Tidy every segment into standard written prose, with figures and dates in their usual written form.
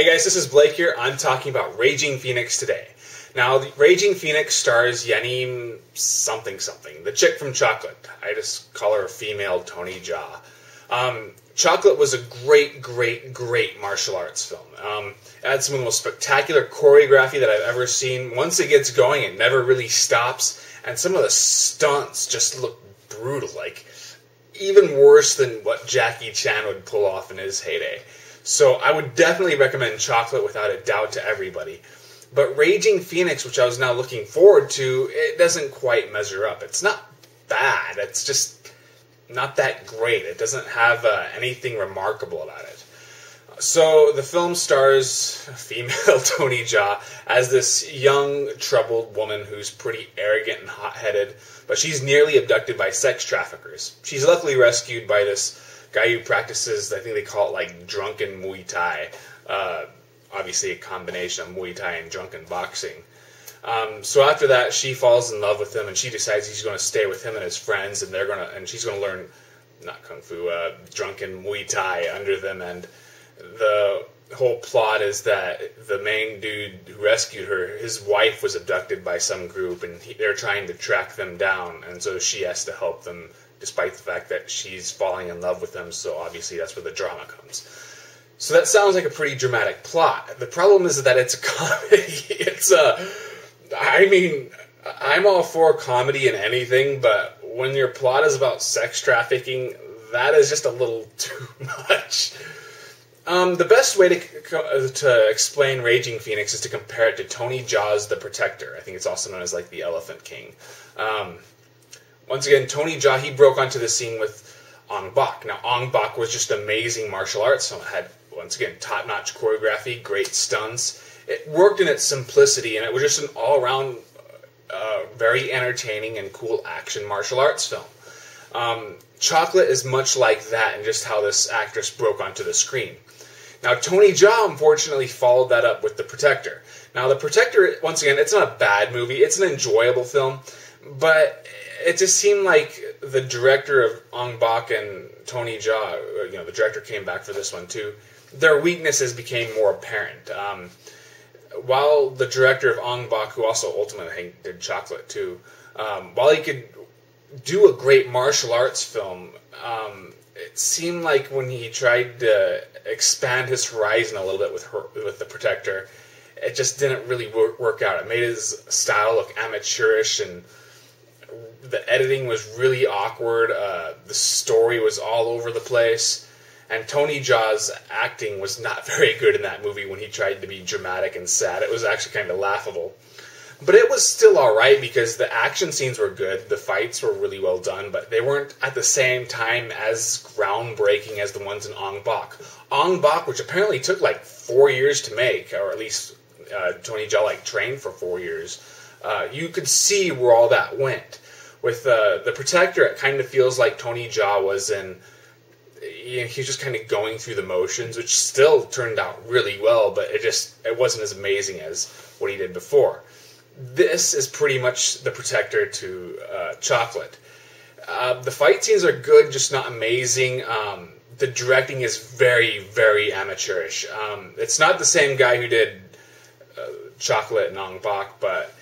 Hey guys, this is Blake here. I'm talking about Raging Phoenix today. Now, the Raging Phoenix stars Yanim something, the chick from Chocolate. I just call her a female Tony Jaa. Chocolate was a great martial arts film. It had some of the most spectacular choreography that I've ever seen. Once it gets going, it never really stops, and some of the stunts just look brutal, like even worse than what Jackie Chan would pull off in his heyday. So I would definitely recommend Chocolate without a doubt to everybody. But Raging Phoenix, which I was now looking forward to, it doesn't quite measure up. It's not bad. It's just not that great. It doesn't have anything remarkable about it. So the film stars female Tony Jaa as this young, troubled woman who's pretty arrogant and hot-headed, but she's nearly abducted by sex traffickers. She's luckily rescued by this guy who practices, I think they call it like drunken Muay Thai. Obviously a combination of Muay Thai and drunken boxing. So after that, she falls in love with him, and she decides he's going to stay with him and his friends, and she's going to learn, not Kung Fu, drunken Muay Thai under them, and the whole plot is that the main dude who rescued her, his wife was abducted by some group, and they're trying to track them down, and so she has to help them, despite the fact that she's falling in love with them, so obviously that's where the drama comes. So that sounds like a pretty dramatic plot. The problem is that it's a comedy. I'm all for comedy and anything, but when your plot is about sex trafficking, that is just a little too much. The best way to explain Raging Phoenix is to compare it to Tony Jaa's The Protector. I think it's also known as like the Elephant King. Once again, Tony Jaa, he broke onto the scene with Ong Bak. Now, Ong Bak was just amazing martial arts film. It had, once again, top-notch choreography, great stunts. It worked in its simplicity, and it was just an all-around very entertaining and cool action martial arts film. Chocolate is much like that in just how this actress broke onto the screen. Now, Tony Jaa, unfortunately, followed that up with The Protector. Now, The Protector, once again, it's not a bad movie. It's an enjoyable film, but it just seemed like the director of Ong Bak and Tony Jaa, the director came back for this one too, their weaknesses became more apparent. While the director of Ong Bak, who also ultimately did Chocolate too, while he could do a great martial arts film, it seemed like when he tried to expand his horizon a little bit with The Protector, it just didn't really work out. It made his style look amateurish, and the editing was really awkward. The story was all over the place. And Tony Jaa's acting was not very good in that movie when he tried to be dramatic and sad. It was actually kind of laughable. But it was still alright because the action scenes were good, the fights were really well done, but they weren't at the same time as groundbreaking as the ones in Ong Bak. Ong Bak, which apparently took like 4 years to make, or at least Tony Jaa trained for 4 years, you could see where all that went. With The Protector, it kind of feels like Tony Jaa was in... He's just kind of going through the motions, which still turned out really well, but it wasn't as amazing as what he did before. This is pretty much The Protector to Chocolate. The fight scenes are good, just not amazing. The directing is very amateurish. It's not the same guy who did Chocolate and Ong Bak, but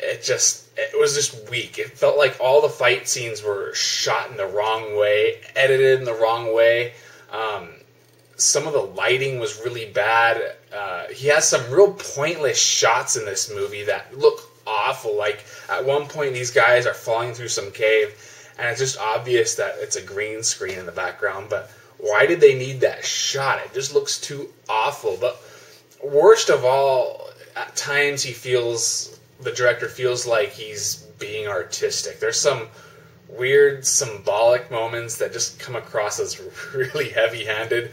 it was just weak. It felt like all the fight scenes were shot in the wrong way, edited in the wrong way. Some of the lighting was really bad. He has some real pointless shots in this movie that look awful. Like, at one point, these guys are falling through some cave, and it's just obvious that it's a green screen in the background, but why did they need that shot? It just looks too awful. But worst of all, at times the director feels like he's being artistic. There's some weird symbolic moments that just come across as really heavy-handed,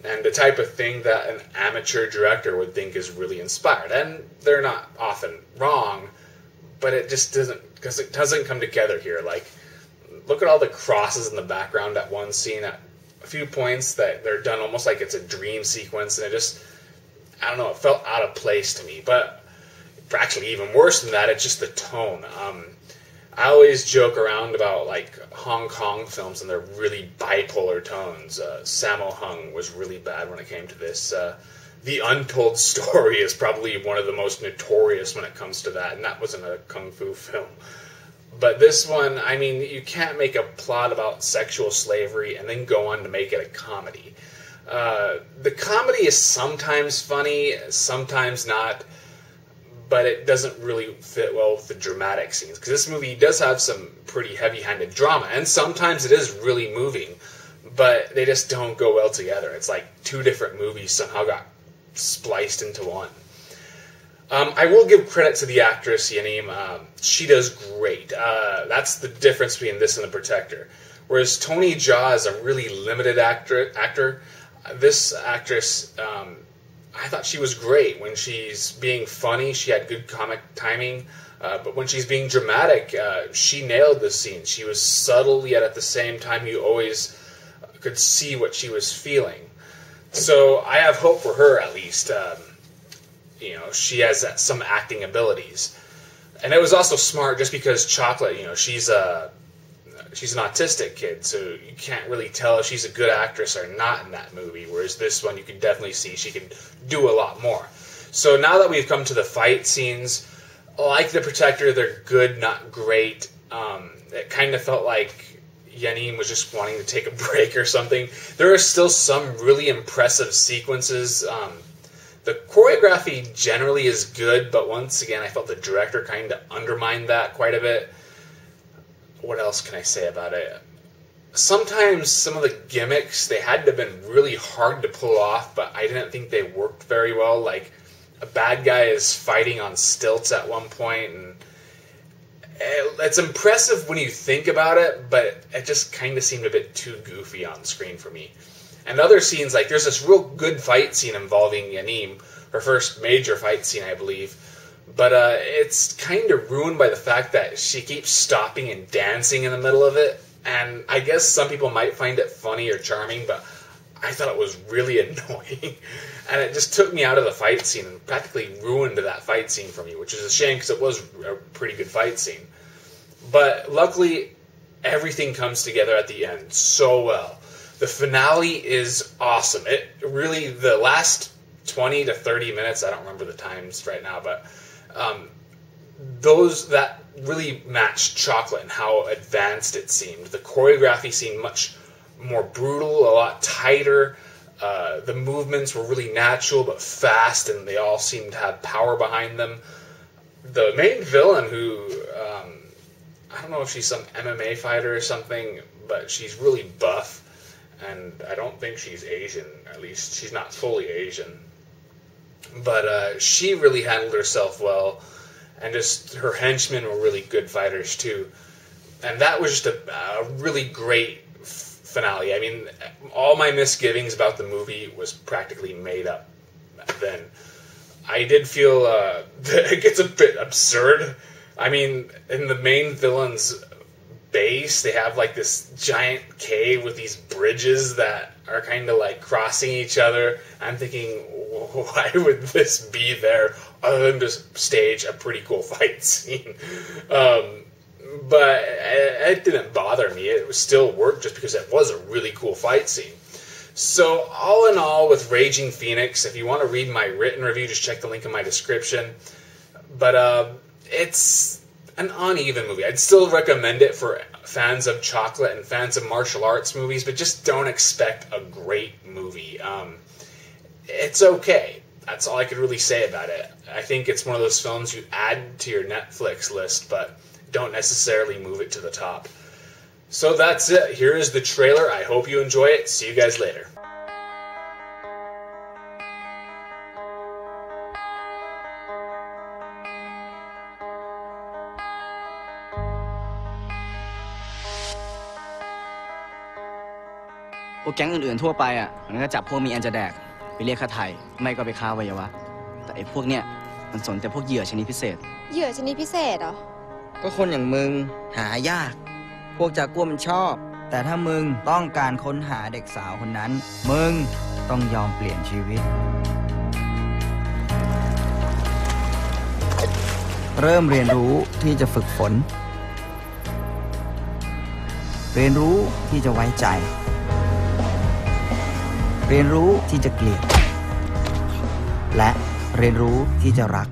and the type of thing that an amateur director would think is really inspired. And they're not often wrong, but it just doesn't come together here. Like, look at all the crosses in the background at one scene, at a few points that they're done almost like it's a dream sequence, and it felt out of place to me. But actually, even worse than that, it's just the tone. I always joke around about like Hong Kong films and their really bipolar tones. Sammo Hung was really bad when it came to this. The Untold Story is probably one of the most notorious when it comes to that, and that wasn't a kung fu film. But this one, I mean, you can't make a plot about sexual slavery and then go on to make it a comedy. The comedy is sometimes funny, sometimes not, but it doesn't really fit well with the dramatic scenes. Because this movie does have some pretty heavy-handed drama, and sometimes it is really moving, but they just don't go well together. It's like two different movies somehow got spliced into one. I will give credit to the actress, Yanim. She does great. That's the difference between this and The Protector. Whereas Tony Jaa is a really limited actor. This actress, I thought she was great. When she's being funny, she had good comic timing. But when she's being dramatic, she nailed the scene. She was subtle, yet at the same time you always could see what she was feeling. So I have hope for her, at least. She has some acting abilities. And it was also smart just because Chocolate, she's an autistic kid, so you can't really tell if she's a good actress or not in that movie, whereas this one you can definitely see she can do a lot more. So now that we've come to the fight scenes, like The Protector, they're good, not great. It kind of felt like Yanim was just wanting to take a break or something. There are still some really impressive sequences. The choreography generally is good, but once again, I felt the director kind of undermined that quite a bit. What else can I say about it? Sometimes some of the gimmicks, they had to have been really hard to pull off, but I didn't think they worked very well. Like, a bad guy is fighting on stilts at one point, and it's impressive when you think about it, but it just kind of seemed a bit too goofy on screen for me. And other scenes, like there's this real good fight scene involving Yanim, her first major fight scene, I believe. But it's kind of ruined by the fact that she keeps stopping and dancing in the middle of it. And I guess some people might find it funny or charming, but I thought it was really annoying. And it just took me out of the fight scene and practically ruined that fight scene for me, which is a shame because it was a pretty good fight scene. But luckily, everything comes together at the end so well. The finale is awesome. It really, the last 20 to 30 minutes, I don't remember the times right now, but that really matched Chocolate and how advanced it seemed. The choreography seemed much more brutal, a lot tighter. The movements were really natural but fast, and they all seemed to have power behind them. The main villain, who I don't know if she's some MMA fighter or something, but she's really buff. And I don't think she's Asian, at least she's not fully Asian. But she really handled herself well, and just her henchmen were really good fighters too. And that was just a really great finale. I mean, all my misgivings about the movie was practically made up then. I did feel it gets a bit absurd. I mean, in the main villain's base, they have like this giant cave with these bridges that are kind of like crossing each other. I'm thinking, why would this be there other than to stage a pretty cool fight scene? But it didn't bother me. It still worked just because it was a really cool fight scene. So all in all, with Raging Phoenix, if you want to read my written review, just check the link in my description. But it's an uneven movie. I'd still recommend it for fans of Chocolate and fans of martial arts movies, but just don't expect a great movie. It's okay. That's all I could really say about it. I think it's one of those films you add to your Netflix list, but don't necessarily move it to the top. So that's it. Here is the trailer. I hope you enjoy it. See you guys later.พวกแก๊งอื่นๆทั่วไปอ่ะมันก็จับพวกมีอันจะแดกไปเรียกค่าไถ่ไม่ก็ไปค้าอวัยวะแต่ไอ้พวกเนี้ยมันสนแต่พวกเหยื่อชนิดพิเศษเหยื่อชนิดพิเศษเหรอก็คนอย่างมึงหายากพวกจากกัวมันชอบแต่ถ้ามึงต้องการค้นหาเด็กสาวคนนั้นมึงต้องยอมเปลี่ยนชีวิตเริ่มเรียนรู้ที่จะฝึกฝนเรียนรู้ที่จะไว้ใจเรียนรู้ที่จะเกลียด และเรียนรู้ที่จะรัก